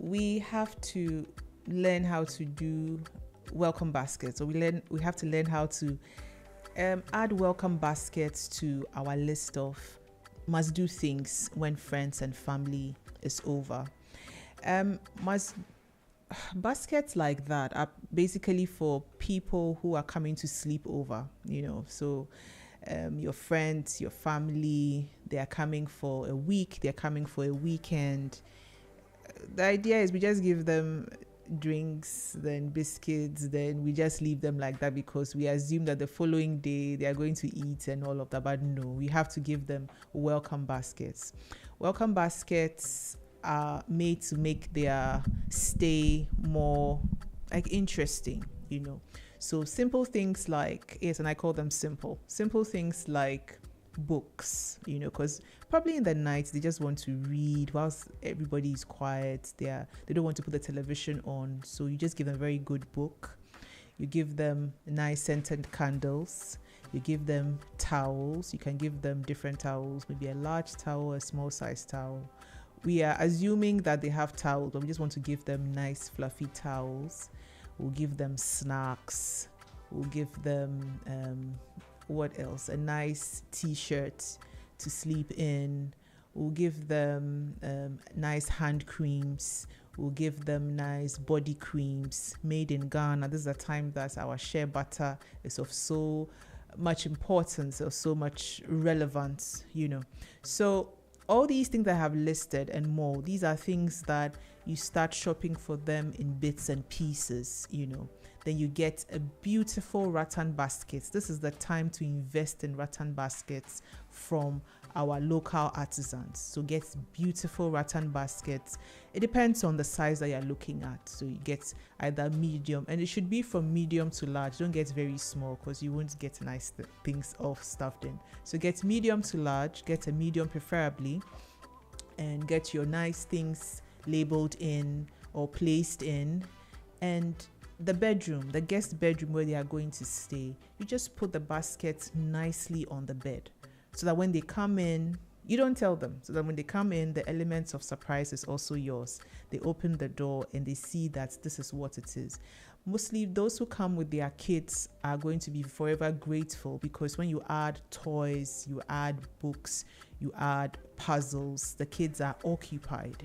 we have to learn how to do welcome baskets. So we have to learn how to add welcome baskets to our list of must do things when friends and family is over. Baskets like that are basically for people who are coming to sleep over, so your friends, your family, they are coming for a week, they're coming for a weekend. The idea is we just give them drinks, then biscuits, then we just leave them like that because we assume that the following day they are going to eat and all of that. But no, we have to give them welcome baskets. Welcome baskets are made to make their stay more interesting, So simple things like, yes, and I call them simple things like books, because probably in the night they just want to read whilst everybody is quiet. They don't want to put the television on, so you just give them a very good book. You give them nice scented candles. You give them towels. You can give them different towels, maybe a large towel, a small size towel. We are assuming that they have towels, but we just want to give them nice fluffy towels. We'll give them snacks. We'll give them what else? A nice t-shirt to sleep in. We'll give them nice hand creams. We'll give them nice body creams made in Ghana. This is a time that our shea butter is of so much importance or so much relevance, So all these things that I have listed and more, these are things that you start shopping for them in bits and pieces, Then you get a beautiful rattan baskets. This is the time to invest in rattan baskets from our local artisans. So get beautiful rattan baskets. It depends on the size that you're looking at. So you get either medium, and it should be from medium to large. Don't get very small because you won't get nice things all stuffed in. So get medium to large, get a medium preferably, and get your nice things labeled in or placed in. And the bedroom, the guest bedroom where they are going to stay, you just put the baskets nicely on the bed so that when they come in, you don't tell them. So that when they come in, the elements of surprise is also yours. They open the door and they see that this is what it is. Mostly those who come with their kids are going to be forever grateful because when you add toys, you add books, you add puzzles, the kids are occupied,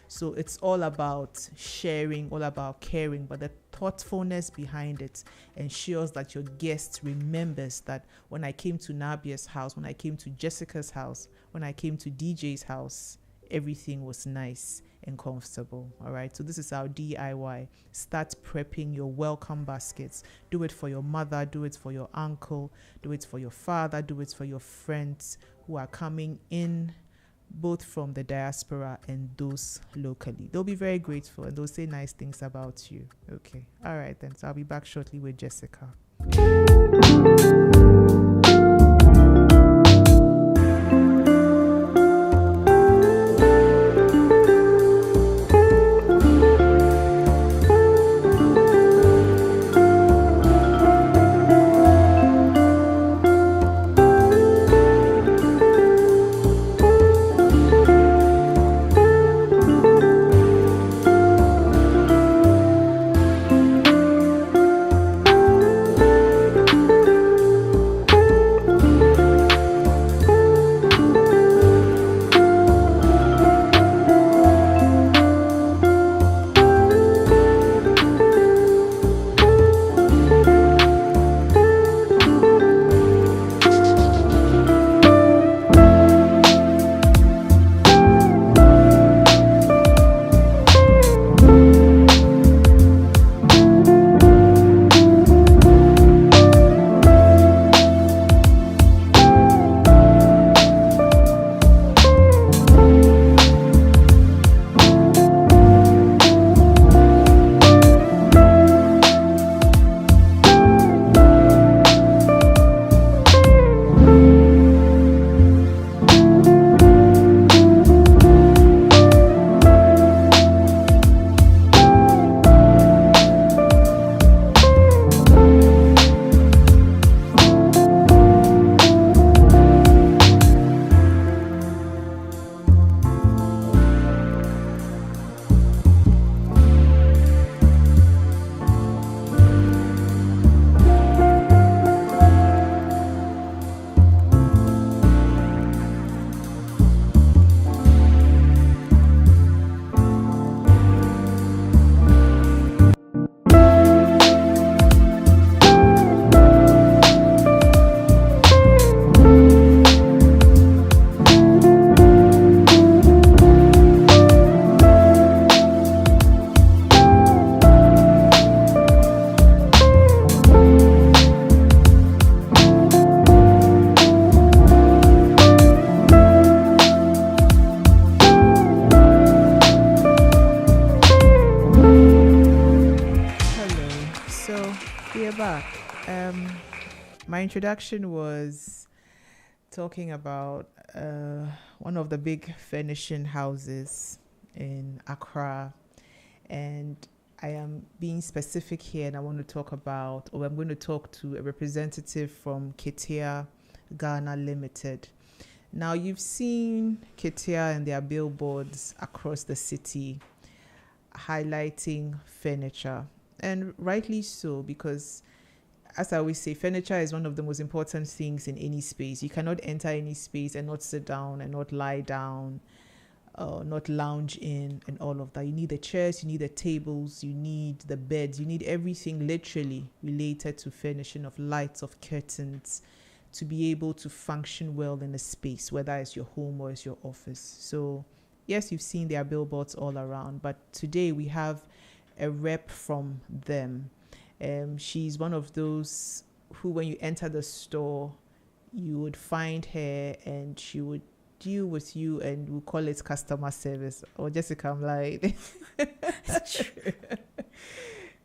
So it's all about sharing, all about caring, but the thoughtfulness behind it ensures that your guest remembers that when I came to Nabia's house, when I came to Jessica's house, when I came to DJ's house, everything was nice and comfortable. All right, so this is our DIY. Start prepping your welcome baskets. Do it for your mother, do it for your uncle, do it for your father, do it for your friends who are coming in, both from the diaspora and those locally. They'll be very grateful and they'll say nice things about you. Okay, all right then, so I'll be back shortly with Jessica. back. My introduction was talking about one of the big furnishing houses in Accra, and I am being specific here, and I want to talk about, or I'm going to talk to a representative from Kitea Ghana Limited. Now, you've seen Kitea and their billboards across the city highlighting furniture, and rightly so, because as I always say, furniture is one of the most important things in any space. You cannot enter any space and not sit down and not lie down, not lounge in and all of that. You need the chairs, you need the tables, you need the beds, you need everything literally related to furnishing, of lights, of curtains, to be able to function well in a space, whether it's your home or it's your office. So yes, you've seen their billboards all around, but today we have a rep from them. She's one of those who, when you enter the store, you would find her and she would deal with you, and we'll call it customer service. Or Jessica, I'm like, it's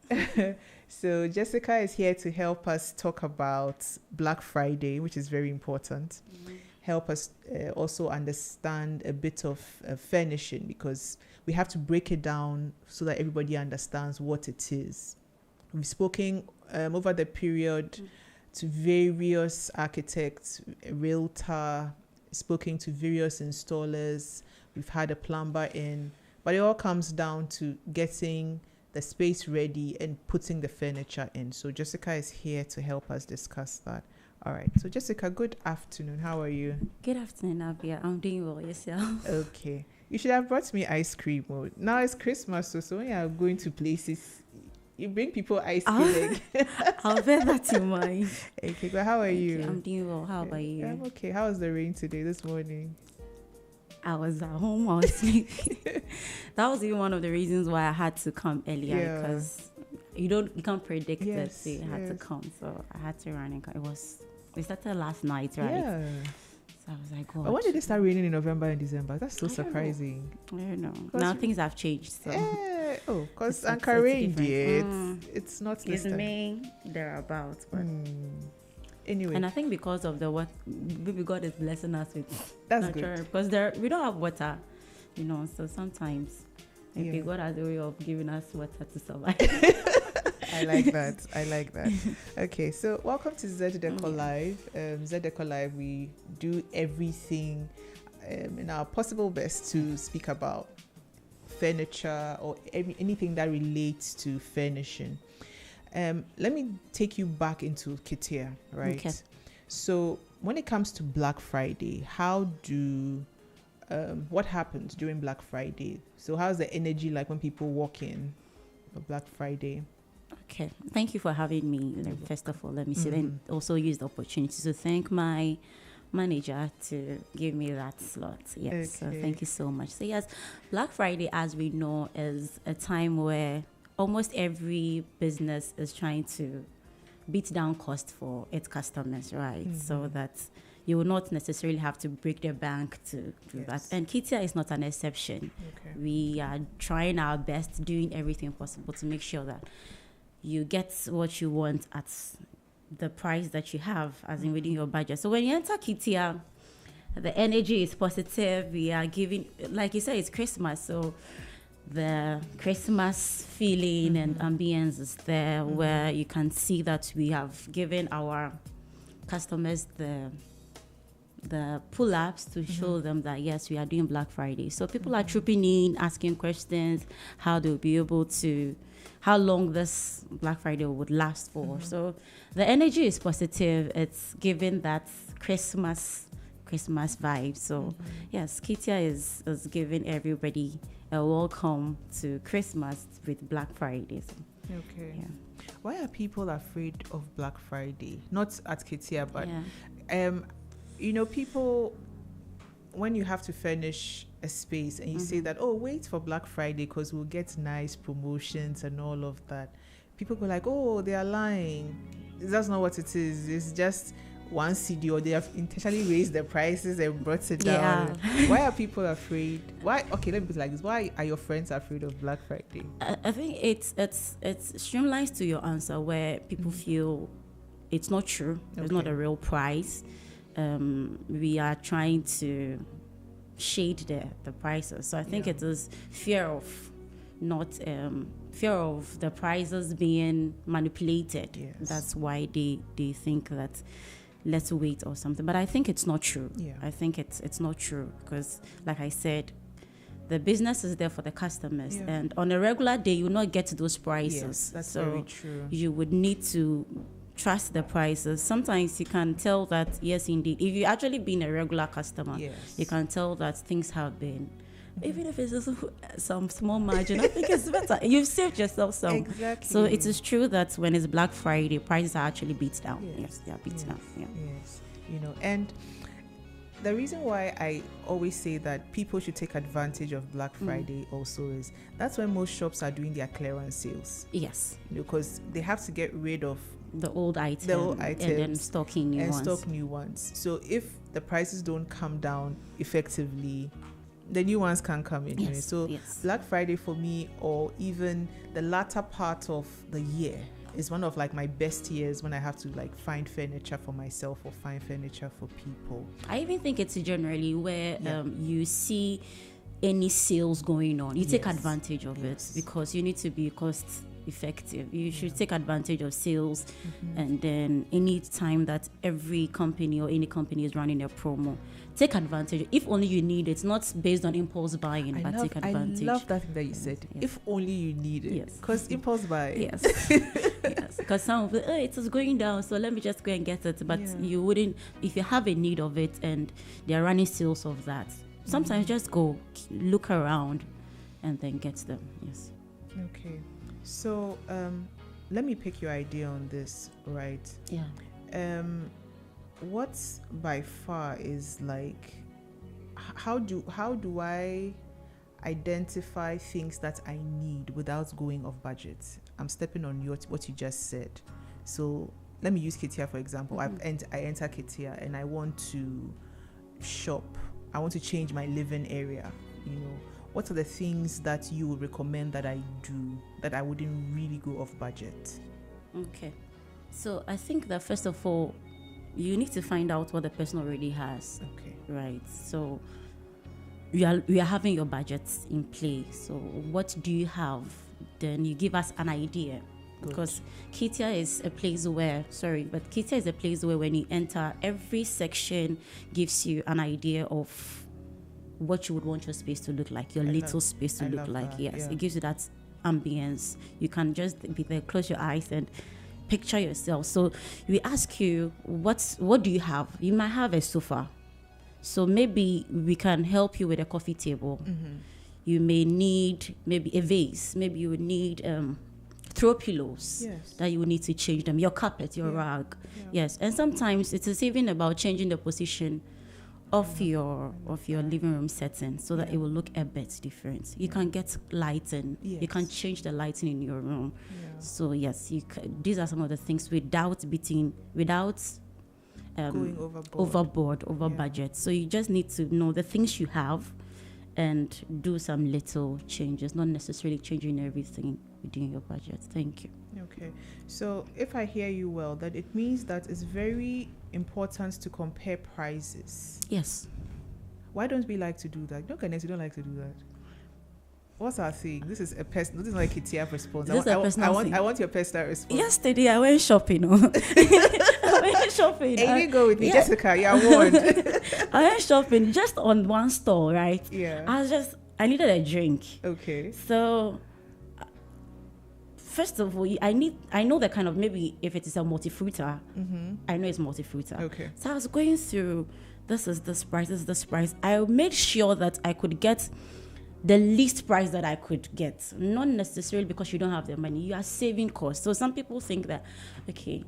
true. So Jessica is here to help us talk about Black Friday, which is very important. Mm-hmm. Help us also understand a bit of furnishing, because we have to break it down so that everybody understands what it is. We've spoken over the period to various architects, realtor, spoken to various installers. We've had a plumber in, but it all comes down to getting the space ready and putting the furniture in. So Jessica is here to help us discuss that. All right. So Jessica, good afternoon. How are you? Good afternoon, Abia. I'm doing well. Yourself? Okay. You should have brought me ice cream. Now it's Christmas, so when you are going to places, you bring people ice cream. I'll bear that in mind. Okay, but how are you? I'm doing well. How about you? I'm okay. How was the rain today, this morning? I was at home. I was sleeping. That was even one of the reasons why I had to come earlier, because you can't predict it. So you had to come. So I had to run and come. We started last night, right? Yeah. So I was like, God. But when did it start raining in November and December? That's so surprising. I don't know. Now things have changed. So. Because Ankara rained, it's not this time. It's May, thereabouts. But anyway. And I think because of maybe God is blessing us with that's natural, good. Because we don't have water, so sometimes maybe God has a way of giving us water to survive. I like that. Okay, so welcome to ZED Decor Live. ZED Decor Live, we do everything in our possible best to speak about furniture or anything that relates to furnishing. Let me take you back into Kitea, right? Okay. So when it comes to Black Friday, what happens during Black Friday? So how's the energy like when people walk in for Black Friday? Okay, thank you for having me. First of all, let me say, then also use the opportunity to thank my manager to give me that slot. Yes, okay. So thank you so much. So yes, Black Friday, as we know, is a time where almost every business is trying to beat down cost for its customers, right? So that you will not necessarily have to break the bank to do that. And Kitea is not an exception. Okay. We are trying our best, doing everything possible to make sure that you get what you want at the price that you have, as in within your budget. So when you enter Kitea, the energy is positive. We are giving, like you said, it's Christmas, so the Christmas feeling and ambience is there, where you can see that we have given our customers the pull-ups to show them that yes, we are doing Black Friday. So people are trooping in, asking questions, how they'll be able to, how long this Black Friday would last for. So the energy is positive. It's giving that Christmas vibe. So yes, Kitea is giving everybody a welcome to Christmas with Black Friday. So, okay. Yeah. Why are people afraid of Black Friday? Not at Kitea, but people, when you have to furnish a space and you say that, wait for Black Friday because we'll get nice promotions and all of that, people go like, they are lying. That's not what it is. It's just one CD, or they have intentionally raised the prices and brought it down. Yeah. Why are people afraid? Why? Okay, let me put it like this. Why are your friends afraid of Black Friday? I think it's streamlines to your answer, where people feel it's not true. It's not a real price. We are trying to shade the prices. So I think it is fear of the prices being manipulated. Yes. That's why they think that let's wait or something. But I think it's not true. Yeah. I think it's not true, because like I said, the business is there for the customers, and on a regular day you will not get those prices. Yes, that's very true. You would need to trust the prices. Sometimes you can tell that, yes, indeed, if you actually been a regular customer, you can tell that things have been, even if it's just some small margin, I think it's better. You've saved yourself some. Exactly. So it is true that when it's Black Friday, prices are actually beat down. Yes, they are beat down. Yeah. Yes, and the reason why I always say that people should take advantage of Black Friday also is that's when most shops are doing their clearance sales. Yes. Because they have to get rid of the old items and then stocking new ones. So if the prices don't come down effectively, the new ones can come in. Yes, so Black Friday for me, or even the latter part of the year, is one of like my best years when I have to like find furniture for myself or find furniture for people. I even think it's generally where you see any sales going on, you take advantage of it, because you need to be cost effective. You should take advantage of sales, and then any time that every company or any company is running a promo, take advantage. If only you need it, not based on impulse buying, but take advantage. I love that thing that you said. If only you need it. Because impulse buying. Yes. Because some of it is going down, so let me just go and get it. But you wouldn't, if you have a need of it and they are running sales of that. Sometimes just go look around and then get them. Yes. Okay. So let me pick your idea on this, right? Yeah. What's by far is like, how do I identify things that I need without going off budget? I'm stepping on what you just said. So let me use Kitea for example. I enter Kitea and I want to shop. I want to change my living area. What are the things that you would recommend that I do that I wouldn't really go off budget? Okay. So I think that first of all, you need to find out what the person already has. Okay. Right. So you are having your budgets in play. So what do you have? Then you give us an idea. Good. Because Kitea is a place where when you enter, every section gives you an idea of what you would want your space to look like, your little space to look like. Yes, it gives you that ambience. You can just be there, close your eyes and picture yourself. So we ask you, what do you have? You might have a sofa, so maybe we can help you with a coffee table. You may need maybe a vase. Maybe you would need throw pillows that you would need to change them, your carpet, your rug. Yes, and sometimes it is even about changing the position of your living room setting so that it will look a bit different. You can get lighting. You can change the lighting in your room. So yes, these are some of the things without going overboard, budget. So you just need to know the things you have and do some little changes, not necessarily changing everything within your budget. Thank you. Okay. So if I hear you well, that it means that it's very important to compare prices. Yes. Why don't we like to do that? No, Ganesh, you don't like to do that. What's our thing? This is a personal. This is not a Kitea response. I want your personal response. Yesterday I went shopping. I went shopping. Hey, you go with me, Jessica. You are warned. I went shopping just on one store, right? Yeah. I needed a drink. Okay. So first of all, I know the kind of, maybe if it is a multifruiter, I know it's multifruiter. Okay. So I was going through, this is this price. I made sure that I could get the least price that I could get. Not necessarily because you don't have the money. You are saving costs. So some people think that, okay,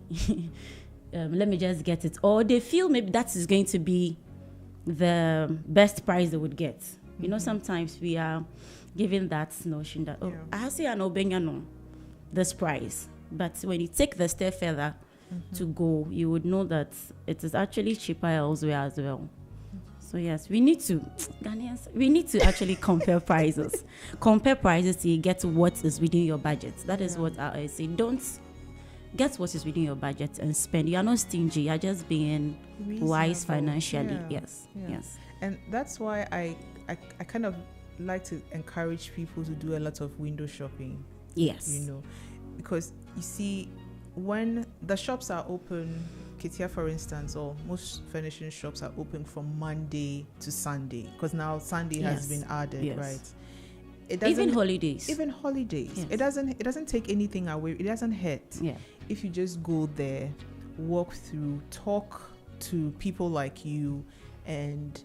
let me just get it. Or they feel maybe that is going to be the best price they would get. You know, sometimes we are given that notion that, I see an Obenyano, this price. But when you take the step further, to go, you would know that it is actually cheaper elsewhere as well. So yes, we need to, Ghanaians, we need to actually compare prices. Compare prices to get what is within your budget. That is what I say. Don't get what is within your budget and spend. You are not stingy. You are just being wise financially. Yes. And that's why I kind of like to encourage people to do a lot of window shopping. Yes. You know, because you see, when the shops are open, Kitea, for instance, or most furnishing shops are open from Monday to Sunday, because now Sunday has been added, right? It doesn't, even holidays. Yes. It doesn't take anything away. It doesn't hurt. Yeah. If you just go there, walk through, talk to people like you, and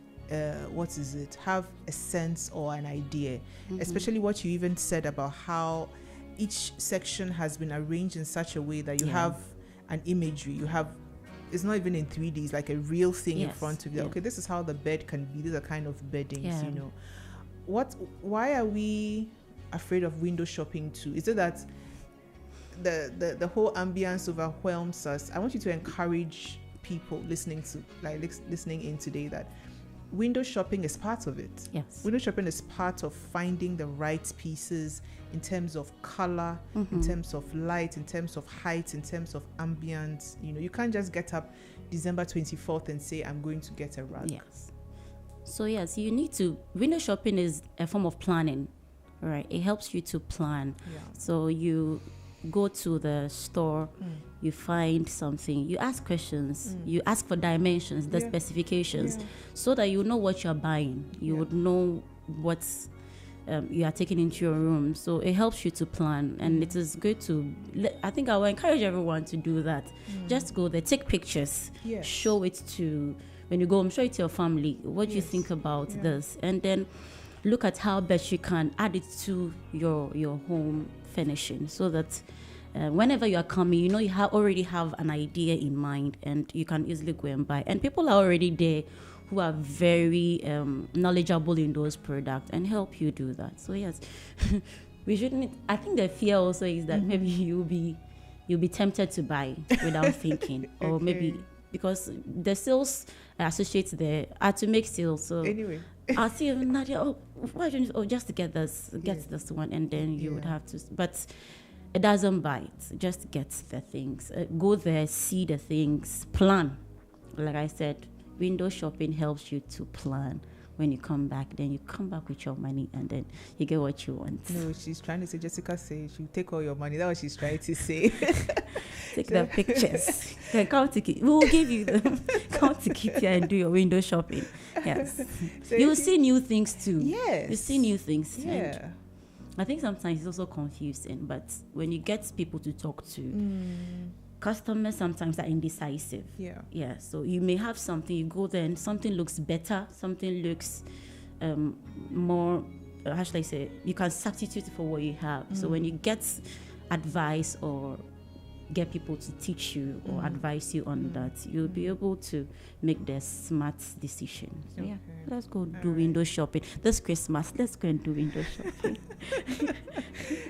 have a sense or an idea, especially what you even said about how each section has been arranged in such a way that you have an imagery. It's not even in 3D, it's like a real thing in front of you. Okay, this is how the bed can be. These are kind of beddings, you know. Why are we afraid of window shopping too? Is it that the whole ambience overwhelms us? I want you to encourage people listening in today that window shopping is part of it. Yes. Window shopping is part of finding the right pieces in terms of color, in terms of light, in terms of height, in terms of ambience. You know, you can't just get up December 24th and say, I'm going to get a rug. Yes. So yes, you need to, window shopping is a form of planning, right? It helps you to plan. Yeah. So you go to the store, you find something, you ask questions, you ask for dimensions, the specifications, so that you know what you're buying. You would know what you are taking into your room. So it helps you to plan, and it is good to, I think I will encourage everyone to do that. Just go there, take pictures, show it to, when you go home, show it to your family, what you think about this, and then look at how best you can add it to your home furnishing, so that whenever you are coming, you know you already have an idea in mind, and you can easily go and buy. And people are already there who are very knowledgeable in those products and help you do that. So yes, we shouldn't. I think the fear also is that maybe you'll be tempted to buy without thinking, or maybe because the sales associates there are to make sales. So anyway, I'll see Nadia. Oh, why don't you? Oh, just to get this one, and then you would have to. But it doesn't bite. Just get the things. Go there, see the things, plan. Like I said, window shopping helps you to plan. When you come back, then you come back with your money, and then you get what you want. No, she's trying to say, Jessica says you take all your money. That's what she's trying to say. Take the pictures. Then come to Kitea. We will give you them. Come to Kitea and do your window shopping. Yes. So you'll see new things too. Yes. You see new things. Yeah. I think sometimes it's also confusing, but when you get people to talk to, customers sometimes are indecisive. Yeah. So you may have something, you go there and something looks better, something looks more, how should I say, you can substitute for what you have. So when you get advice or get people to teach you or advise you on that, you'll be able to make the smart decision. So yeah, let's go do window shopping this Christmas. Let's go and do window shopping.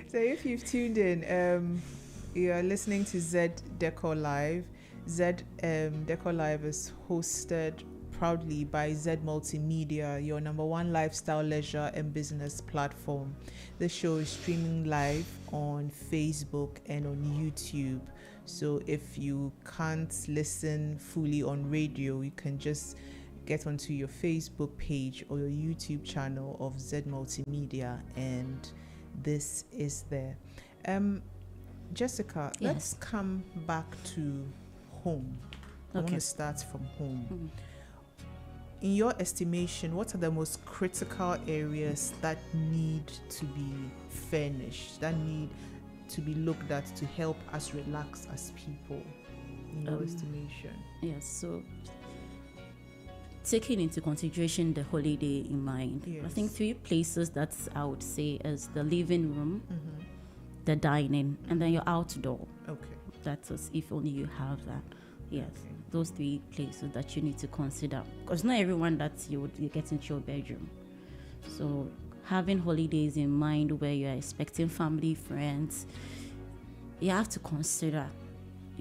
So if you've tuned in, you are listening to ZED Decor Live. ZED Decor Live is hosted proudly by ZED Multimedia, your number one lifestyle, leisure, and business platform. The show is streaming live on Facebook and on YouTube. So if you can't listen fully on radio, you can just get onto your Facebook page or your YouTube channel of ZED Multimedia, and this is there. Jessica, let's come back to home. I want to start from home. In your estimation, what are the most critical areas that need to be furnished, that need to be looked at to help us relax as people, in your estimation? Yes, so taking into consideration the holiday in mind, I think 3 places that I would say is the living room, the dining, and then your outdoor. That is if only you have that. Yes, those 3 places that you need to consider, because not everyone that you get into your bedroom. So having holidays in mind where you're expecting family, friends, you have to consider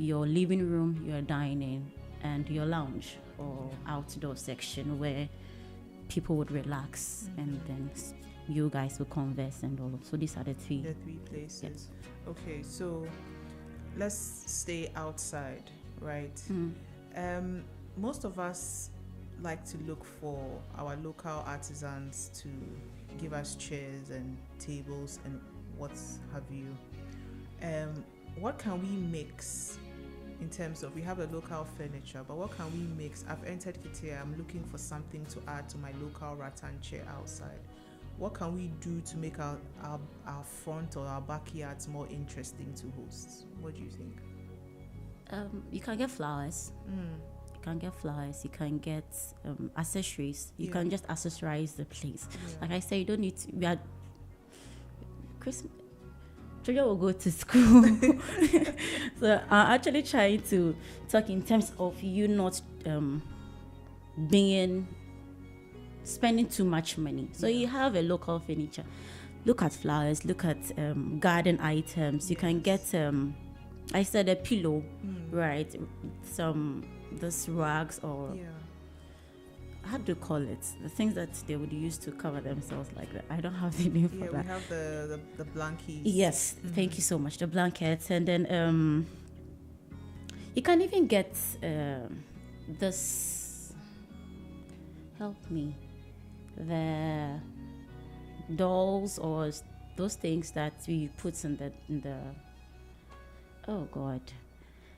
your living room, your dining, and your lounge or outdoor section where people would relax, and then you guys will converse and all. So these are the three places. Yes. Okay, so let's stay outside, right? Most of us like to look for our local artisans to give us chairs and tables and what have you. What can we mix in terms of, we have a local furniture, but what can we mix? I've entered Kitea, I'm looking for something to add to my local rattan chair outside. What can we do to make our front or our backyards more interesting to hosts? What do you think? You can get flowers. You can get flowers. You can get accessories. You can just accessorize the place. Like I said, you don't need to. We are Christmas. Children will go to school. So I'm actually trying to talk in terms of you not spending too much money. So you have a local furniture. Look at flowers. Look at garden items. You can get I said a pillow, right? This rugs or how do you call it? The things that they would use to cover themselves like that. I don't have the name for that. We have the blankets. Yes, thank you so much. The blankets, and then you can even get this. Help me. The dolls or those things that we put in the. Oh God.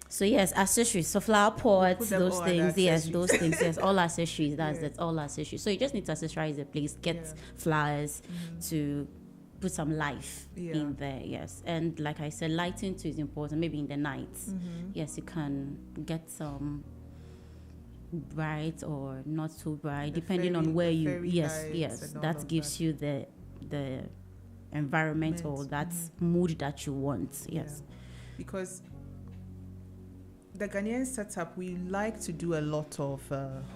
So yes, accessories. So flower pots, those things. Yes, those things. Yes, all accessories. That's all accessories. So you just need to accessorize the place. Get flowers to put some life in there. Yes, and like I said, lighting too is important. Maybe in the night. Yes, you can get some bright or not too bright, depending on where you. Yes. That gives you the environment or that mood that you want. Yes, because the Ghanaian setup, we like to do a lot of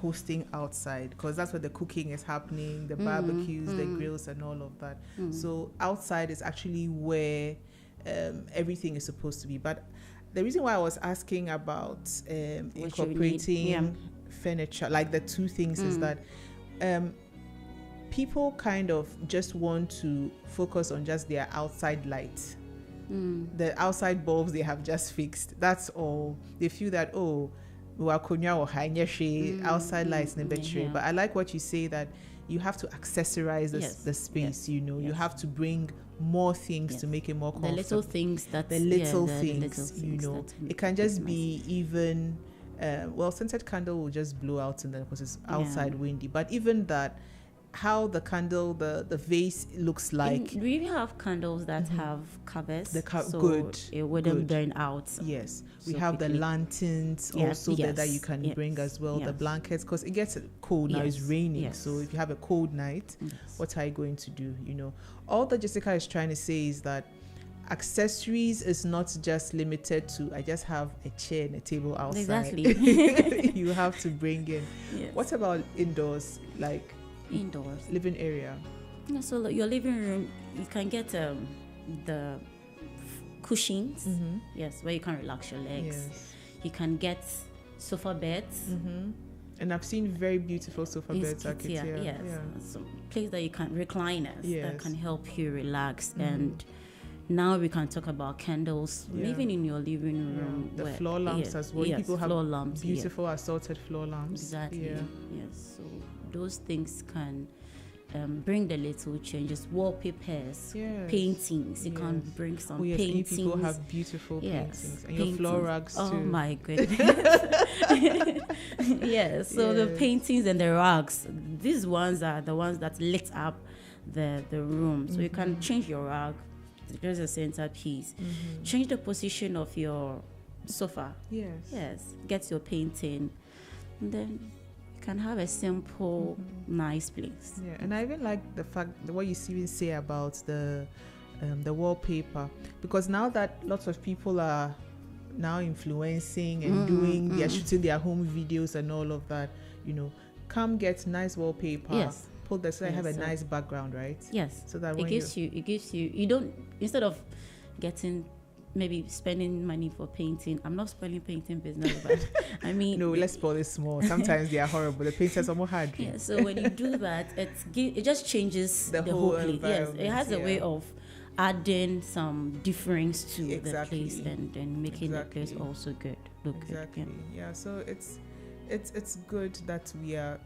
hosting outside because that's where the cooking is happening, the barbecues, the grills and all of that. So outside is actually where everything is supposed to be. But the reason why I was asking about incorporating furniture, like the two things, is that people kind of just want to focus on just their outside light. The outside bulbs they have just fixed, that's all. They feel that outside lights in the bedroom. But I like what you say, that you have to accessorize the space. You have to bring more things to make it more comfortable. The little things that it can just be even scented candle will just blow out in there because it's outside windy, but even that, how the candle, the vase looks like. We have candles that have covers, so good. It wouldn't burn out. Yes, we have the lanterns also that you can bring as well. The blankets, because it gets cold now. It's raining, so if you have a cold night, what are you going to do? All that Jessica is trying to say is that accessories is not just limited to I just have a chair and a table outside. Exactly. You have to bring in. What about indoors, like indoors living area? So your living room, you can get the cushions, where you can relax your legs. You can get sofa beds, and I've seen very beautiful sofa beds at Kitea. So place that you can recliners that can help you relax. And now we can talk about candles, even in your living room. The floor lamps as well. People have floor lamps, beautiful assorted floor lamps. Exactly. Yes. So those things can bring the little changes. Wallpapers, paintings. You can bring some paintings. People have beautiful paintings. And your floor rugs too. Oh my goodness. So the paintings and the rugs, these ones are the ones that lit up the room. So you can change your rug. There's a centerpiece. Change the position of your sofa. Yes. Get your painting. And then can have a simple, nice place. And I even like the fact that what you even say about the wallpaper, because now that lots of people are now influencing and they're shooting their home videos and all of that, come get nice wallpaper. Pull that so I have a nice background, right? Yes. So that it gives you you don't, instead of getting maybe spending money for painting. I'm not spoiling painting business, but I mean, no, let's spoil it small. Sometimes they are horrible. The painters are more hard. Yeah, so when you do that, it just changes the whole place. Yes, it has a way of adding some difference to the place and making the place also good, look good. Yeah, so it's good that we are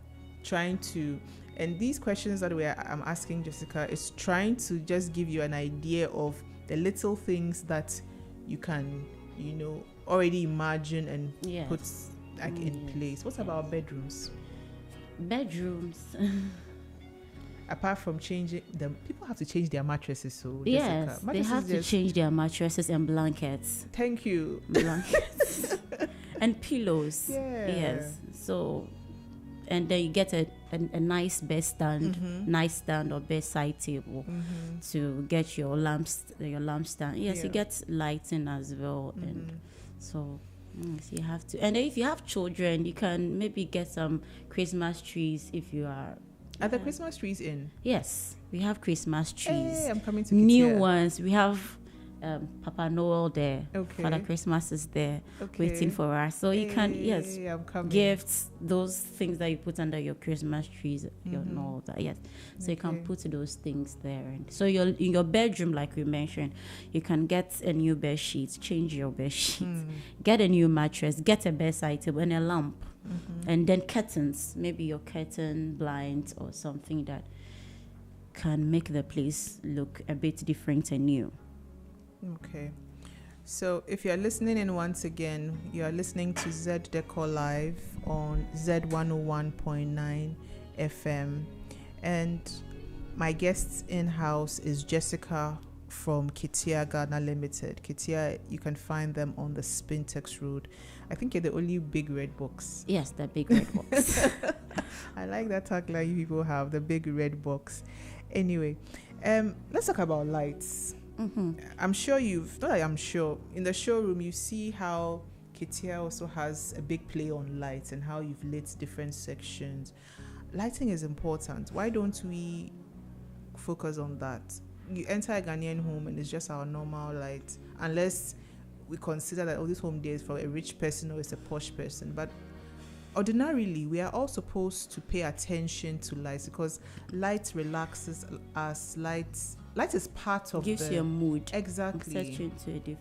trying to, and these questions that I'm asking Jessica is trying to just give you an idea of the little things that you can, already imagine and put in place. What about bedrooms? Apart from changing them, people have to change their mattresses. So yes, they have to change their mattresses and blankets. Thank you. Blankets and pillows. Yes. So, and then you get a nice bed stand, nightstand or bedside table to get your lampstand. Yes, you get lighting as well, and so. Yes, you have to. And if you have children, you can maybe get some Christmas trees if you are. Are the Christmas trees in? Yes, we have Christmas trees. Hey, I'm coming to new ones. We have Papa Noel there. Okay. Father Christmas is there waiting for us. So you can, gifts, those things that you put under your Christmas trees, your Noel. Yes. So you can put those things there. And so in your bedroom, like we mentioned, you can get a new bed sheet, change your bed sheet, get a new mattress, get a bedside table and a lamp. And then curtains, maybe your curtain blinds or something that can make the place look a bit different and new. Okay. So if you're listening in once again, you're listening to ZED Decor Live on Z101.9 FM. And my guest in-house is Jessica from Kitea Ghana Limited. Kitea, you can find them on the Spintex Road. I think you're the only big red box. Yes, the big red box. I like that tagline you people have, the big red box. Anyway, let's talk about lights. I'm sure in the showroom you see how Kitea also has a big play on lights and how you've lit different sections. Lighting is important. Why don't we focus on that? You enter a Ghanaian home and it's just our normal light, unless we consider that this home there is for a rich person or it's a posh person. But ordinarily, we are all supposed to pay attention to lights because light relaxes us. Light is part of gives you a mood. Exactly. It sets you into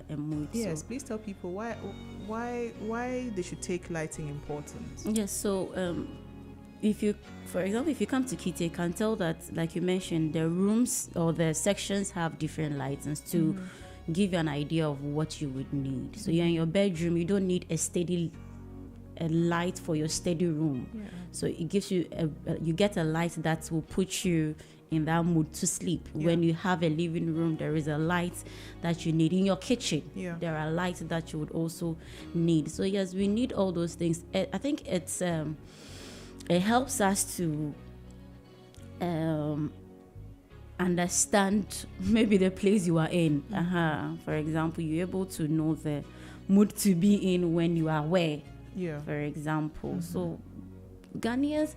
a mood. Yes, so please tell people why they should take lighting important. Yes, so for example, if you come to Kitea, you can tell that, like you mentioned, the rooms or the sections have different lightings to give you an idea of what you would need. So you're in your bedroom, you don't need a light for your steady room. So it gives you you get a light that will put you in that mood to sleep. When you have a living room, there is a light that you need. In your kitchen, there are lights that you would also need. So yes, we need all those things. I think it helps us to understand maybe the place you are in. For example, you're able to know the mood to be in when you are where. For example. So Ghanaians,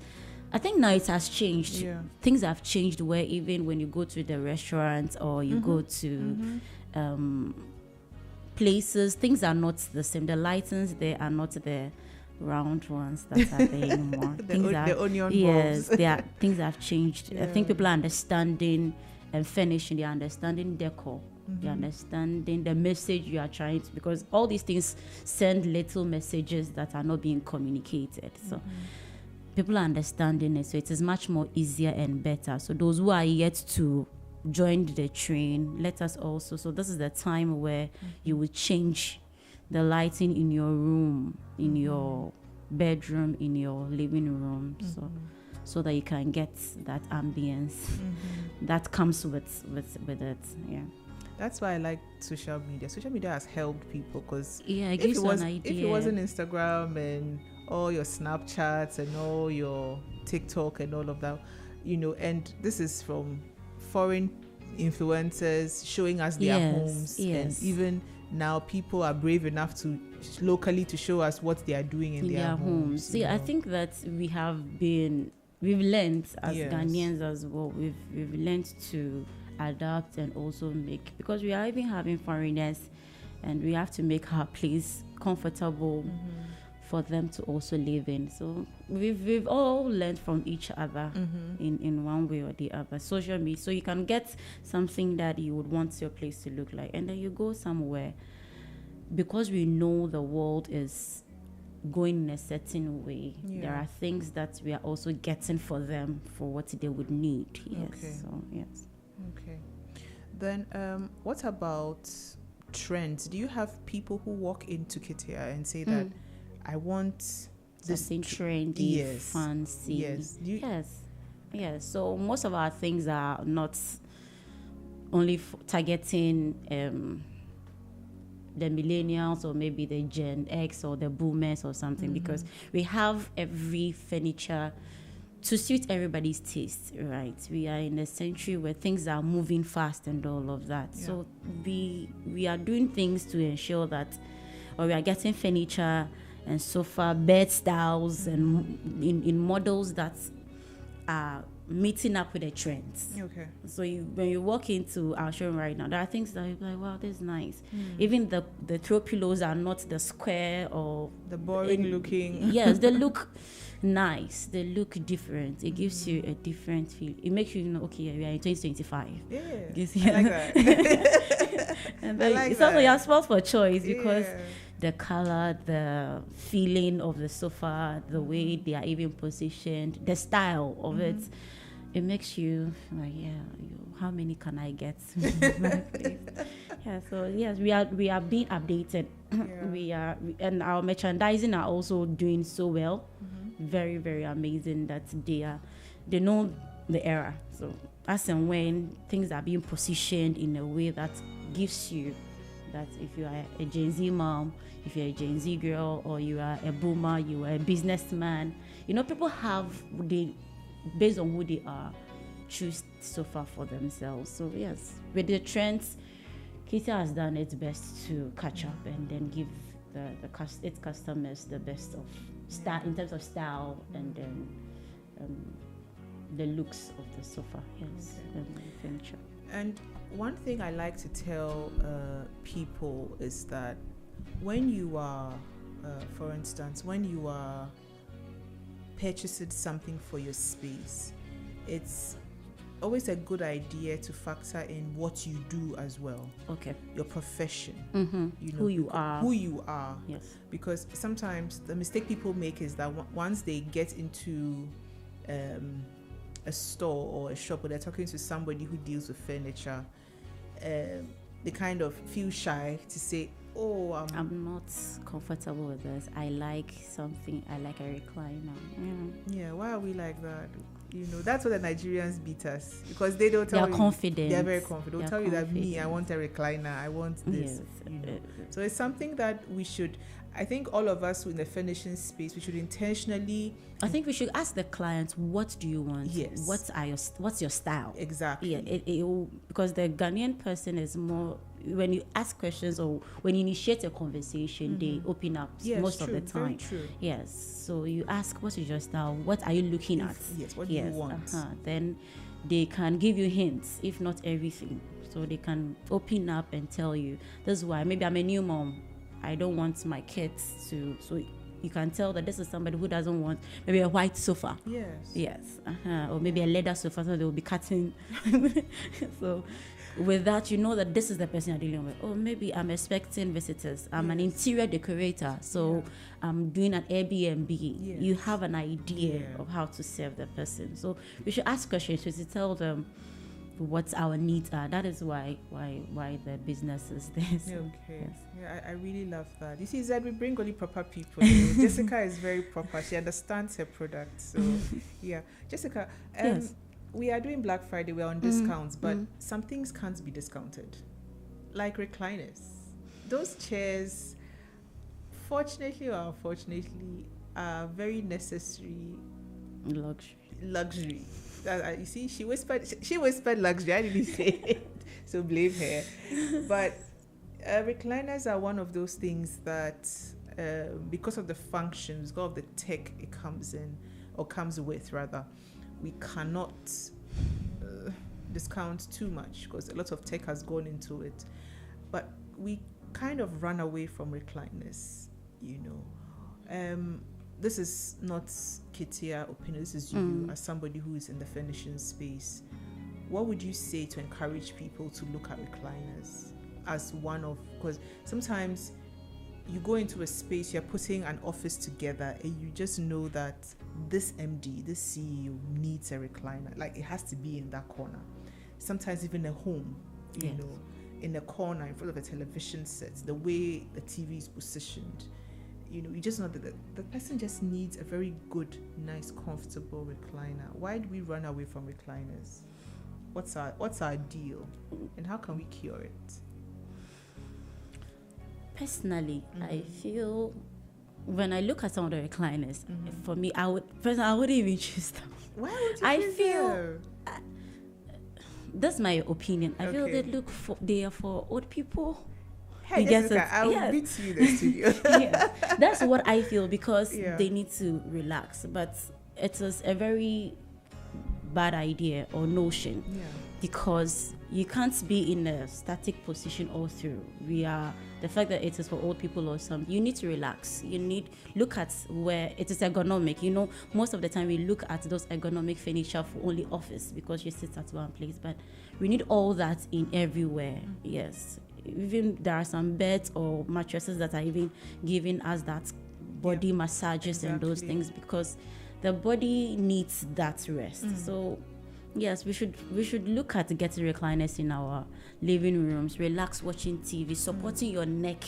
I think now it has changed. Things have changed where even when you go to the restaurant or you go to places, things are not the same. The lightings there are not the round ones that are there anymore. the onion balls. Things have changed. I think people are understanding and finishing. They are understanding decor. They are understanding the message you are trying to, because all these things send little messages that are not being communicated. So people are understanding it. So it is much more easier and better. So those who are yet to join the train, let us also. So this is the time where you will change the lighting in your room, in your bedroom, in your living room, so that you can get that ambience that comes with it. That's why I like social media. Social media has helped people because it gives you an idea. If it wasn't Instagram and all your Snapchats and all your TikTok and all of that, and this is from foreign influencers showing us their homes, and even now people are brave enough to locally to show us what they are doing in their homes. See, I think that we've learned as Ghanaians as well. We've learned to adapt and also make, because we are even having foreigners and we have to make our place comfortable for them to also live in. So we've all learned from each other in one way or the other. Social media, so you can get something that you would want your place to look like, and then you go somewhere, because we know the world is going in a certain way. There are things that we are also getting for them for what they would need. Yes. Okay. So yes. Okay. Then what about trends? Do you have people who walk into Kitea and say that I want this something trendy, yes, fancy? Yes. Yes. So most of our things are not only targeting the millennials or maybe the Gen X or the boomers or something, because we have every furniture to suit everybody's taste, right? We are in a century where things are moving fast and all of that. Yeah. So we are doing things to ensure that, or we are getting furniture and sofa, bed styles and in models that are meeting up with the trends. Okay. So when you walk into our showroom right now, there are things that you're like, wow, this is nice. Even the throw pillows are not the square or the boring looking. Yes, they look nice. They look different. It gives you a different feel. It makes you know, okay, we are in 2025. Yeah. I like that. And then it's also your spot for choice, because the color, the feeling of the sofa, the way they are even positioned, the style of it makes you like, how many can I get? So yes, we are being updated. And our merchandising are also doing so well. Very, very amazing that they know the era. So as and when things are being positioned in a way that gives you that, if you are a Gen Z mom, if you're a Gen Z girl, or you are a boomer, you are a businessman, people based on who they are, choose sofa for themselves. So yes, with the trends, Kitea has done its best to catch up and then give its customers the best of style in terms of style, and then the looks of the sofa. Yes, and furniture. And one thing I like to tell people is that when you are, for instance, when you are purchasing something for your space, it's always a good idea to factor in what you do as well. Okay. Your profession. Who you are. Yes. Because sometimes the mistake people make is that once they get into a store or a shop, or they're talking to somebody who deals with furniture, they kind of feel shy to say, I'm not comfortable with this. I like something. I like a recliner. Yeah, why are we like that? That's what the Nigerians beat us, because they don't tell you. They're confident. They're very confident. They'll tell you that I want a recliner. I want this. Yes. So it's something that we should, I think all of us in the furnishing space, we should intentionally. I think we should ask the clients, what do you want? Yes. What's your style? Exactly. Yeah. Because the Ghanaian person is more, when you ask questions or when you initiate a conversation, they open up most of the time. Very true. Yes. So you ask, what is your style? What are you looking at? Yes. What do you want? Then they can give you hints, if not everything. So they can open up and tell you. That's why maybe I'm a new mom. I don't want my kids to. So you can tell that this is somebody who doesn't want maybe a white sofa. Yes. Or maybe a leather sofa, so they will be cutting. So with that, that this is the person you're dealing with. Or maybe I'm expecting visitors. I'm an interior decorator, so I'm doing an Airbnb. You have an idea of how to serve the person. So we should ask questions to tell them what our needs are. That is why the business is this. Okay. Yeah, I really love that. You see, Zed, we bring only proper people. Jessica is very proper. She understands her product. So Jessica, we are doing Black Friday. We're on discounts, but some things can't be discounted, like recliners. Those chairs, fortunately or unfortunately, are very necessary luxury. You see, she whispered luxury. I didn't say it, so blame her. But recliners are one of those things that, because of the functions, because of the tech it comes with, rather, we cannot discount too much because a lot of tech has gone into it. But we kind of run away from recliners, you know. This is not Kitea opinion, this is you as somebody who is in the furnishing space. What would you say to encourage people to look at recliners as one of, because sometimes you go into a space, you're putting an office together and you just know that this MD, this CEO needs a recliner. Like it has to be in that corner. Sometimes even a home, you know, in a corner in front of a television set, the way the TV is positioned, you know, you just know that the person just needs a very good, nice, comfortable recliner. Why do we run away from recliners? What's our deal, and how can we cure it? Personally, I feel when I look at some of the recliners, for me, I wouldn't even choose them. Why would you choose them? That's my opinion. I feel they are for old people. Hey, Jessica, I will beat you in the studio. That's what I feel, because they need to relax. But it is a very bad idea or notion, because you can't be in a static position all through. The fact that it is for old people or something, you need to relax. You need look at where it is ergonomic. You know, most of the time we look at those ergonomic furniture for only office because you sit at one place, but we need all that in everywhere. Yes, even there are some beds or mattresses that are even giving us that body massages and those things, because the body needs that rest. So yes, we should look at getting recliners in our living rooms, relax watching TV, supporting your neck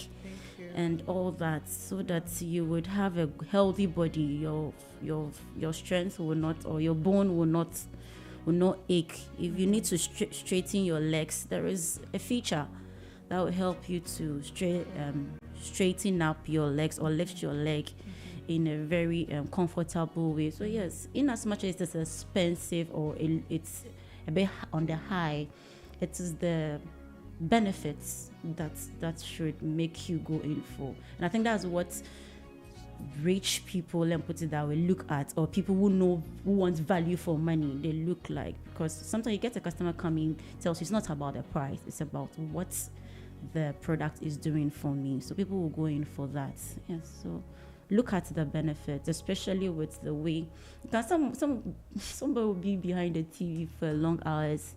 and all that, so that you would have a healthy body. Your strength will not, or your bone will not ache. If you need to straighten your legs, there is a feature that will help you to straighten up your legs or lift your leg in a very comfortable way. So yes, in as much as it's expensive or it's a bit on the high, it is the benefits that should make you go in for. And I think that's what rich people, and put it that way, look at, or people who want value for money, they look like. Because sometimes you get a customer coming, tells you it's not about the price, it's about what the product is doing for me. So people will go in for that. Yes, so look at the benefits, especially with the way that somebody will be behind the TV for long hours.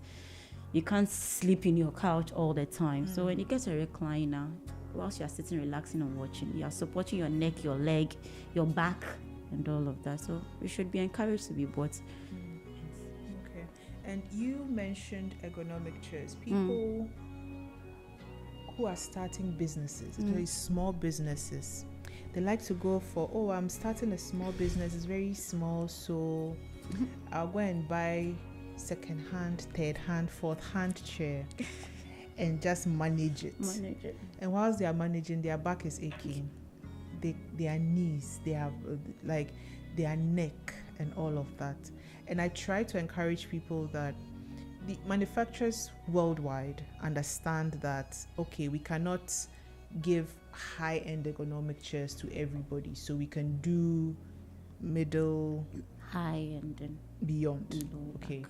You can't sleep in your couch all the time. So when you get a recliner, whilst you're sitting relaxing and watching, you're supporting your neck, your leg, your back, and all of that. So we should be encouraged to be bought. Okay. And you mentioned ergonomic chairs. People who are starting businesses, very small businesses, they like to go for, I'm starting a small business, it's very small, so I'll go and buy second-hand, third-hand, fourth-hand chair and just manage it. And whilst they are managing, their back is aching, their knees, their neck and all of that. And I try to encourage people that the manufacturers worldwide understand that, okay, we cannot give high-end ergonomic chairs to everybody, so we can do middle, high-end, and beyond. Okay,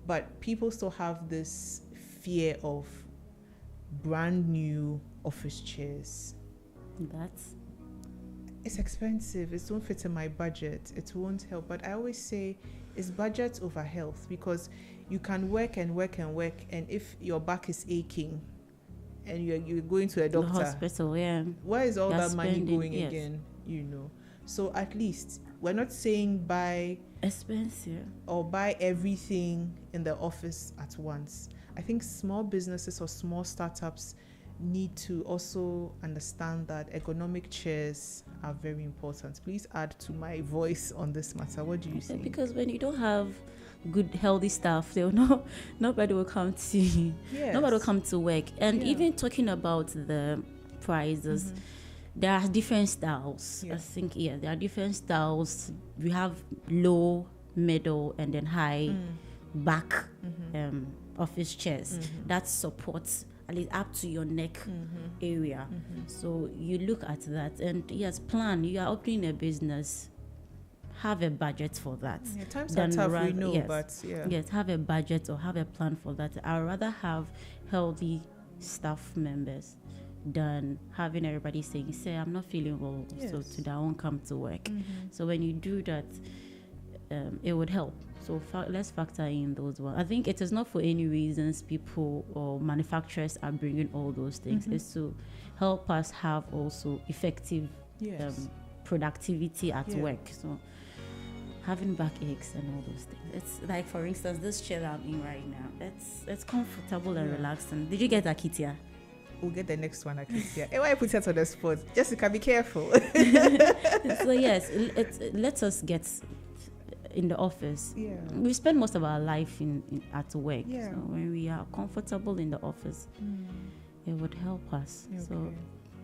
but people still have this fear of brand new office chairs. It's expensive, it won't fit in my budget, it won't help. But I always say it's budget over health, because you can work and work and work, and if your back is aching and you're going to a doctor, the hospital, where is all that money going again? You know, so at least we're not saying buy expensive or buy everything in the office at once. I think small businesses or small startups need to also understand that ergonomic chairs are very important. Please add to my voice on this matter. What do you think? Because when you don't have good healthy staff, nobody will come to you. Nobody will come to work. And even talking about the prices, there are different styles. I think there are different styles. We have low, middle, and then high back office chairs that supports at least up to your neck area. So you look at that, and yes, plan. You are opening a business. have a budget for that. Yeah, times are tough, we know, but Yes, have a budget or have a plan for that. I'd rather have healthy staff members than having everybody saying, say, I'm not feeling well, so today I won't come to work. So when you do that, it would help. So let's factor in those ones. I think it is not for any reasons people or manufacturers are bringing all those things. It's to help us have also effective productivity at work. So having backaches and all those things. It's like, for instance, this chair that I'm in right now. It's comfortable and relaxing. Did you get a Kitea? We'll get the next one, Kitea. And why I put it on the spot? Jessica, be careful. So yes, let us get in the office. Yeah. We spend most of our life at work. Yeah. So when we are comfortable in the office, it would help us. Okay. So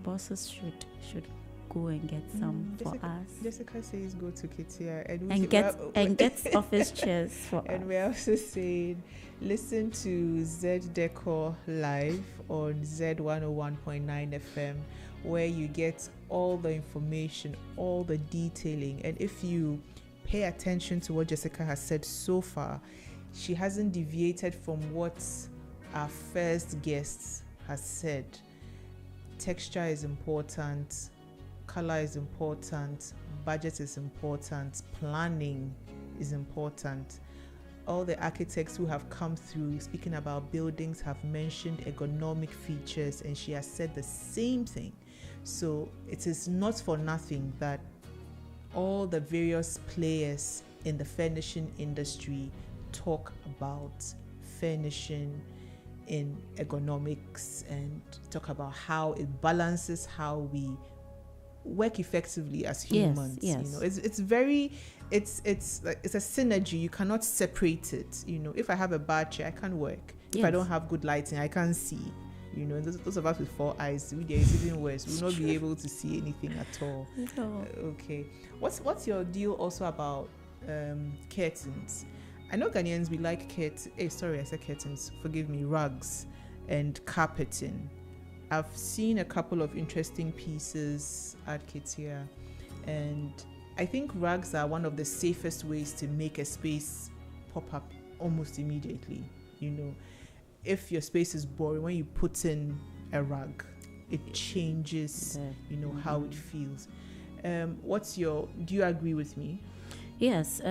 bosses should go and get some for us. Jessica says go to Kitea and get office chairs for us. And we're also saying listen to ZED Decor live on ZED 101.9 FM, where you get all the information, all the detailing. And if you pay attention to what Jessica has said so far, she hasn't deviated from what our first guest has said. Texture is important, color is important, budget is important, planning is important. All the architects who have come through speaking about buildings have mentioned ergonomic features, and she has said the same thing. So it is not for nothing that all the various players in the furnishing industry talk about furnishing in ergonomics and talk about how it balances how we work effectively as humans. Yes. You know, it's like it's a synergy. You cannot separate it. You know, if I have a bad chair, I can't work. If I don't have good lighting, I can't see. You know, those of us with 4 eyes, it's even worse. We'll not be able to see anything at all. No. Okay. What's your deal also about curtains? I know Ghanaians, we like curtains. I said curtains. Forgive me, rugs and carpeting. I've seen a couple of interesting pieces at Kitea, and I think rugs are one of the safest ways to make a space pop up almost immediately. You know, if your space is boring, when you put in a rug, it changes, how it feels. Do you agree with me? Yes,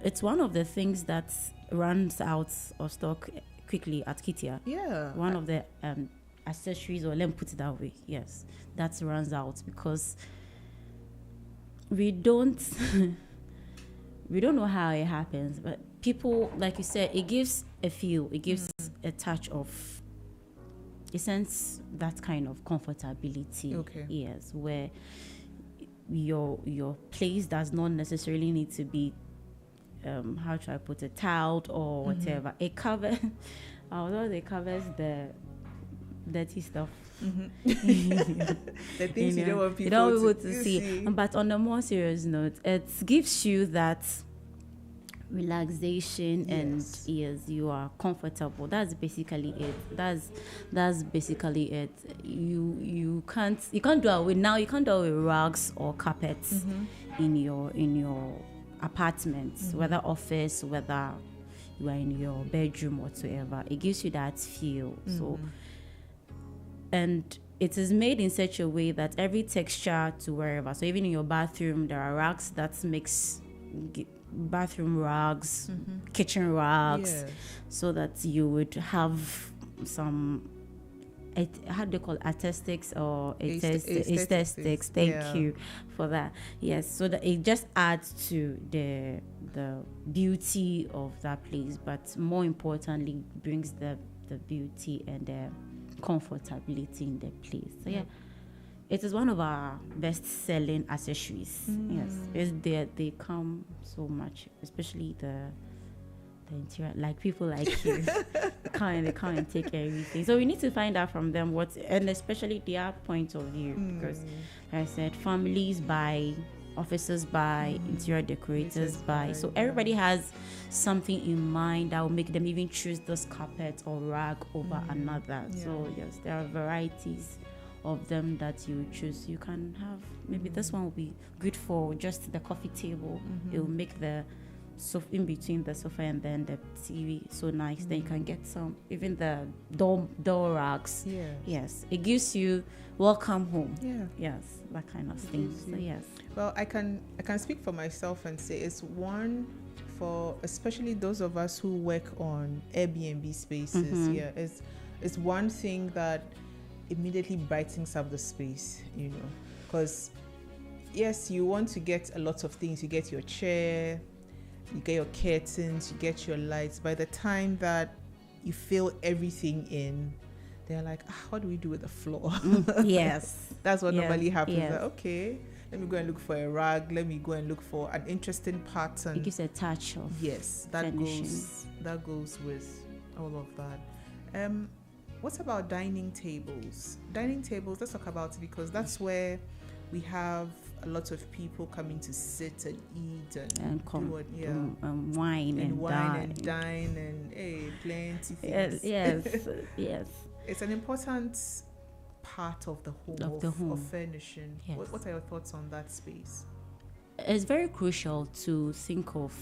it's one of the things that runs out of stock quickly at Kitea. Yeah. One of the accessories, or let me put it that way, yes, that runs out because we don't know how it happens, but people, like you said, it gives a feel, it gives a touch of a sense, that kind of comfortability. Okay. Yes, where your place does not necessarily need to be how should I put it, tiled or whatever. It covers although it covers the dirty stuff. The things you don't want people to see. But on a more serious note, it gives you that relaxation, and yes, you are comfortable. That's basically it. That's basically it. You can't do away now. You can't do away with rugs or carpets in your apartments, whether office, whether you are in your bedroom, whatsoever. It gives you that feel. So, and it is made in such a way that every texture to wherever. So even in your bathroom, there are rugs that mix bathroom rugs, kitchen rugs, so that you would have some, how do you call it, aesthetics or aesthetics. Thank you for that. Yes, so that it just adds to the beauty of that place, but more importantly brings the beauty and the comfortability in the place. So it is one of our best-selling accessories. Yes, they come so much, especially the interior. Like people like you, they come and take everything. So we need to find out from them and especially their point of view, because, like I said, families buy, officers buy, interior decorators buy. So everybody has something in mind that will make them even choose this carpet or rug over another. So yes, there are varieties of them that you choose. You can have maybe this one will be good for just the coffee table. It will make the sofa in between the sofa and then the TV so nice. Then you can get some, even the door racks. Yes, it gives you welcome home. Yes, that kind of thing. So yes. Well, I can speak for myself and say it's one for especially those of us who work on Airbnb spaces. It's one thing that immediately brightens up the space, because yes, you want to get a lot of things. You get your chair, you get your curtains, you get your lights. By the time that you fill everything in, they're like, what do we do with the floor? Yes. That's what normally happens. Like, okay, let me go and look for a rag. Let me go and look for an interesting pattern. It gives a touch of finishing. That goes with all of that. What about dining tables? Dining tables, let's talk about it, because that's where we have a lot of people coming to sit and eat and wine and dine and plenty things. Yes. It's an important part of the home of furnishing. Yes. What are your thoughts on that space? It's very crucial to think of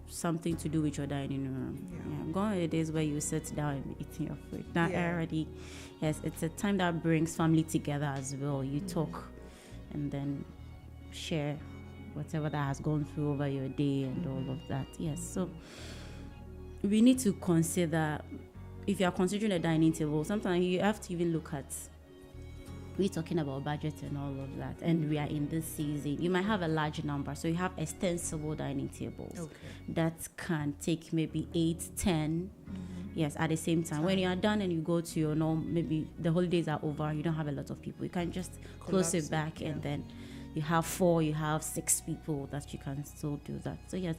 something to do with your dining room. Gone are the days where you sit down and eating your food. Now already, yes, it's a time that brings family together as well. You talk and then share whatever that has gone through over your day and all of that. Yes, so we need to consider, if you are considering a dining table, sometimes you have to even look at, we're talking about budget and all of that, and we are in this season. You might have a large number, so you have extensible dining tables that can take maybe 8, 10, yes, at the same time. When you are done and you go to your maybe the holidays are over, you don't have a lot of people. You can just close it back, and then you have 4, you have 6 people that you can still do that. So yes,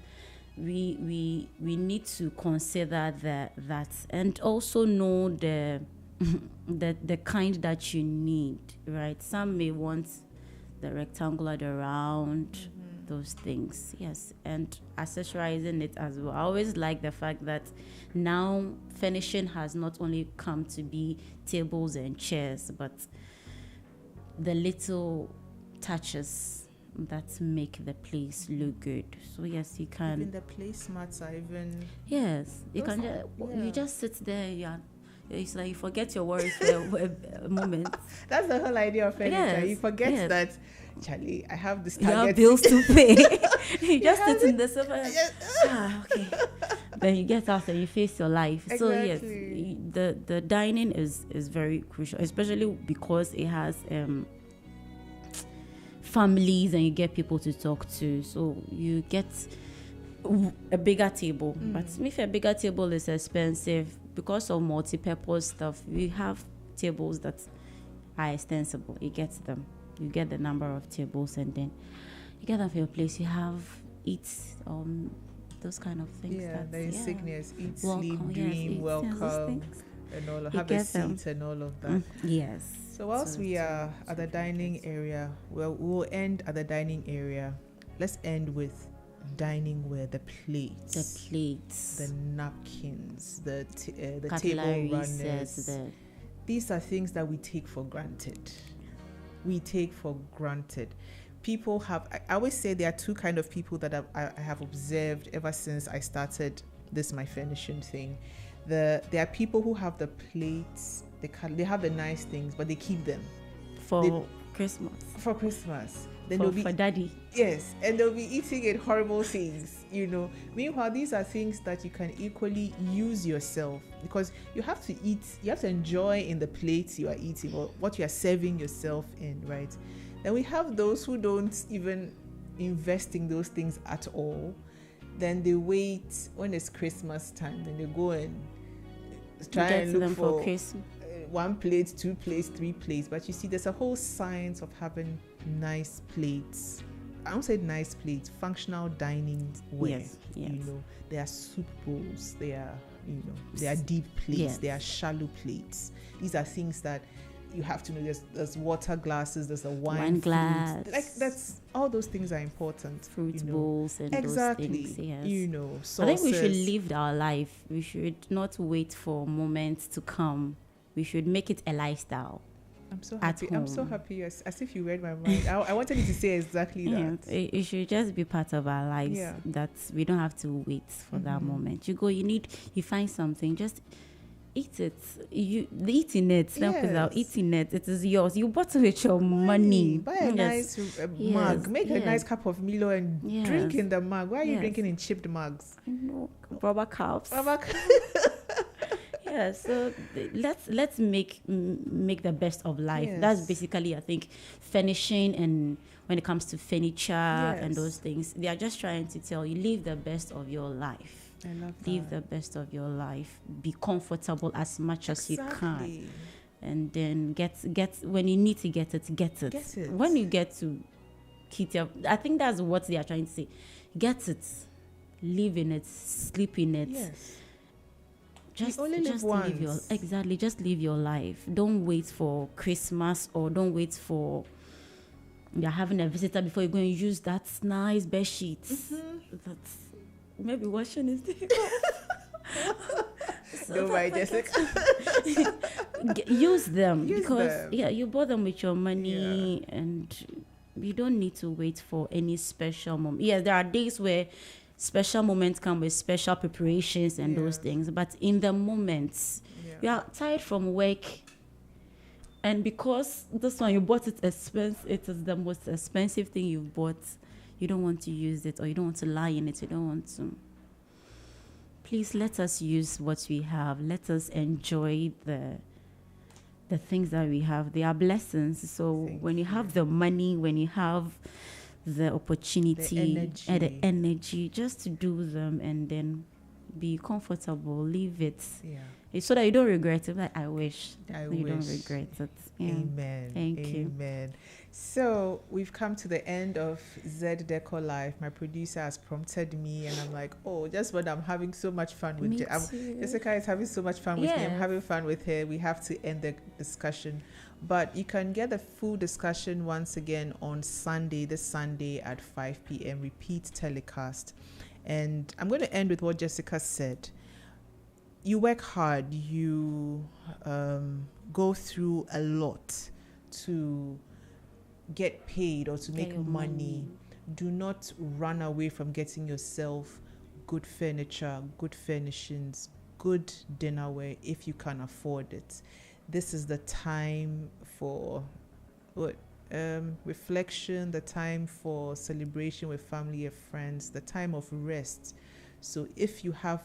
we need to consider that and also know the kind that you need, right? Some may want the rectangular, the round, those things, yes, and accessorizing it as well. I always like the fact that now furnishing has not only come to be tables and chairs, but the little touches that make the place look good. So yes, you can. Even the placemats are even. Yes, you can. You just sit there. It's like you forget your worries for a moment. That's the whole idea of furniture. Yes, you forget that, Charlie, I have this target. You have bills to pay. You just sit in the sofa. Okay. Then you get out and you face your life. Exactly. So yes, the dining is very crucial, especially because it has families and you get people to talk to. So you get a bigger table. But if a bigger table is expensive, because of multi-purpose stuff, we have tables that are extensible. You get them. You get the number of tables, and then you get them for your place. You have eats, those kind of things. Yeah, the insignias, eat, sleep, dream, welcome, and all of have a seat and all of that. Yes. So whilst we are at the dining area, we'll end at the dining area. Let's end with dining-ware, the plates, the napkins, the table runners. These are things that we take for granted. People have, I always say there are two kind of people that I have observed ever since I started this my furnishing thing. There are people who have the plates, they have the nice things, but they keep them for Christmas. Then for daddy. Yes, and they'll be eating in horrible things, Meanwhile, these are things that you can equally use yourself, because you have to eat, you have to enjoy in the plates you are eating or what you are serving yourself in, right? Then we have those who don't even invest in those things at all. Then they wait when it's Christmas time, then they go and try and look for Christmas. 1 plate, 2 plates, 3 plates. But you see, there's a whole science of having nice plates. I don't say nice plates, functional dining ware. Yes. They are soup bowls, they are deep plates, they are shallow plates. These are things that you have to know. There's water glasses, there's a wine glass. That's all those things are important. Fruit bowls and those things. Yes. Sauces. I think we should live our life. We should not wait for moments to come. We should make it a lifestyle. I'm so happy. I'm so happy. As if you read my mind. I wanted you to say exactly that. It should just be part of our lives. Yeah. That we don't have to wait for that moment. You find something, just eat it. Eating it. Yes. Eating it. It is yours. You bought it with your money. Buy a nice mug. Make a nice cup of Milo and drink in the mug. Why are you drinking in chipped mugs? I know. Rubber cups. Yeah, so let's make the best of life. Yes. That's basically, I think, furnishing, and when it comes to furniture and those things, they are just trying to tell you, live the best of your life. I love that. Live the best of your life. Be comfortable as much as you can, and then get when you need to get it. When you get to Kitea, I think that's what they are trying to say. Get it, live in it, sleep in it. Yes. Just live your life. Don't wait for Christmas, or don't wait for you're having a visitor before you're going to use that nice bed sheets. That's maybe washing is difficult. Don't worry, Jessica. Use them because you bought them with your money, and you don't need to wait for any special moment. Yes, there are days where special moments come with special preparations and those things, but in the moments you are tired from work, and because this one you bought it expensive, it is the most expensive thing you've bought, you don't want to use it, or you don't want to lie in it, you don't want to. Please let us use what we have. Let us enjoy the things that we have. They are blessings. So when you have the money, when you have the opportunity and the energy, just to do them and then be comfortable, leave it. So that you don't regret it. Like, I wish you don't regret it. Amen. Thank you. Amen. So we've come to the end of ZED Decor Live. My producer has prompted me, and I'm like, just when I'm having so much fun with Jessica is having so much fun with me. I'm having fun with her. We have to end the discussion. But you can get the full discussion once again on this Sunday at 5 p.m. repeat telecast. And I'm going to end with what Jessica said. You work hard. You go through a lot to get paid or to make money. Do not run away from getting yourself good furniture, good furnishings, good dinnerware if you can afford it. This is the time for reflection, the time for celebration with family and friends, the time of rest. So if you have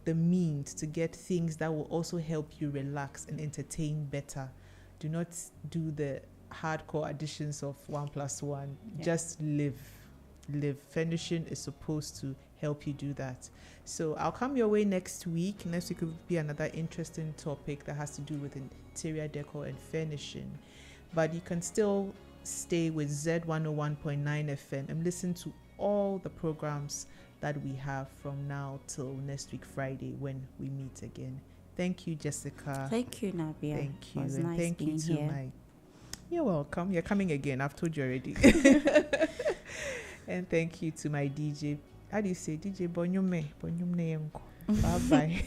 the means to get things that will also help you relax and entertain better, do not do the hardcore additions of 1 + 1. Just live. Furnishing is supposed to help you do that. So I'll come your way next week. Next week will be another interesting topic that has to do with interior decor and furnishing. But you can still stay with ZED 101.9 FM and listen to all the programs that we have from now till next week Friday when we meet again. Thank you, Jessica. Thank you, Nabia. Thank you. It was and nice thank you to here. You're welcome. You're coming again. I've told you already. And thank you to my DJ. How do you say DJ Bonyume? Bye bye.